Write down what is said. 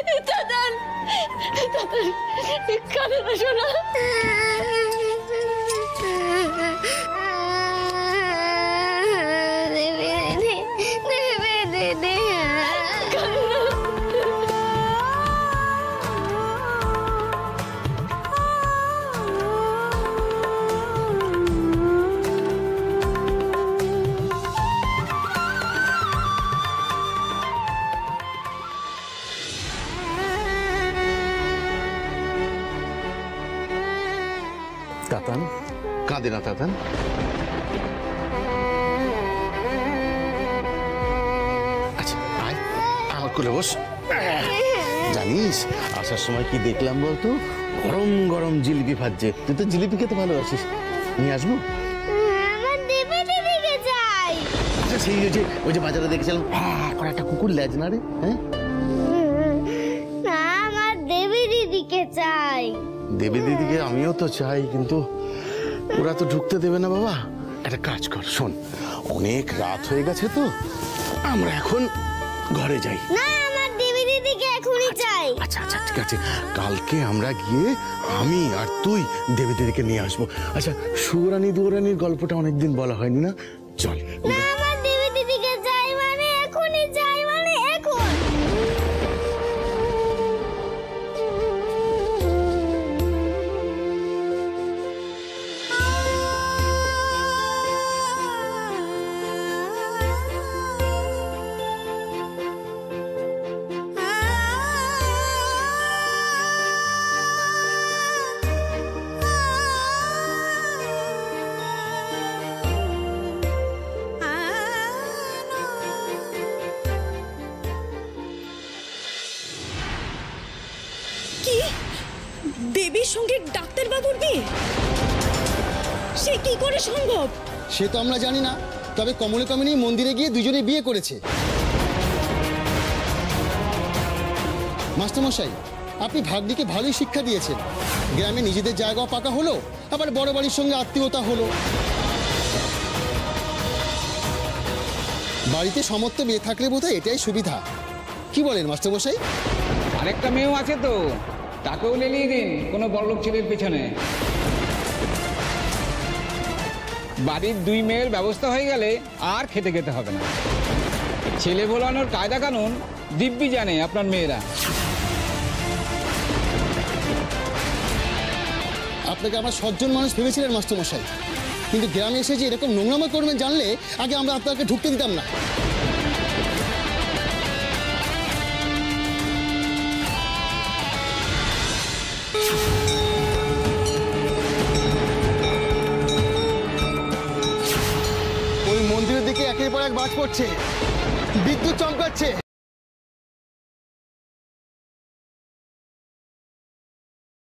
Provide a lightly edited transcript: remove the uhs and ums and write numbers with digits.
দাদান দাদান কাঁদে না শোনা। তাতান কাঁদে না তাতান। আচ্ছা আয় আমার কোলে বস। জানিস আসার সময় কি দেখলাম বলতো? গরম গরম জিলিপি ভাজছে। তুই তো জিলিপি খেতে ভালোবাসিস, নিয়ে আসবো? আচ্ছা সেই ওই যে বাজারে দেখেছিলাম করে একটা কুকুর লেজ না রে? হ্যাঁ আমার দেবী দিদিকে চাই। দেবী দিদিকে আমিও তো চাই, কিন্তু ওরা তো ঢুকতে দেবে না বাবা। একটা কাজ কর, শোন, অনেক রাত হয়ে গেছে তো আমরা এখন ঘরে যাই। না আমার দেবী দিদিকে এখনই চাই। আচ্ছা আচ্ছা ঠিক আছে, কালকে আমরা গিয়ে আমি আর তুই দেবী দিদিকে নিয়ে আসবো। আচ্ছা সুরানি দুরানির গল্পটা অনেকদিন বলা হয়নি না, চল। না আমার দেবী দিদিকে চাই, মানে এখনই চাই, মানে এখন। কি দেবীর সঙ্গে ডাক্তারবাবুর বিয়ে? সে কি করে সম্ভব? সে তো আমরা জানি না, তবে কমলে কামিনী মন্দিরে গিয়ে দুজনে বিয়ে করেছে। মাস্টারমশাই, আপনি ভাগ্নিকে ভালোই শিক্ষা দিয়েছেন। গ্রামে নিজেদের জায়গা পাকা হলো, আবার বড় বাড়ির সঙ্গে আত্মীয়তা হলো। বাড়িতে সমস্ত মেয়ে থাকলে বোধহয় এটাই সুবিধা। কি বলেন মাস্টারমশাই? আরেকটা মেয়েও আছে তো, তাকেও লেলিয়ে দিন কোনো বড়লোক ছেলের পেছনে। বাড়ির দুই মেয়ের ব্যবস্থা হয়ে গেলে আর খেতে খেতে হবে না। ছেলে ভোলানোর কায়দা কানুন দিব্যি জানে আপনার মেয়েরা। আপনাকে আমরা সজ্জন মানুষ ভেবেছিলেন মাস্টারমশাই, কিন্তু গ্রামে এসে যে এরকম নোংরামো করবেন জানলে আগে আমরা আপনাকে ঢুকতে দিতাম না। ওই মন্দিরের দিকে একের পর এক বাজ পড়ছে, বিদ্যুৎ চমকাচ্ছে।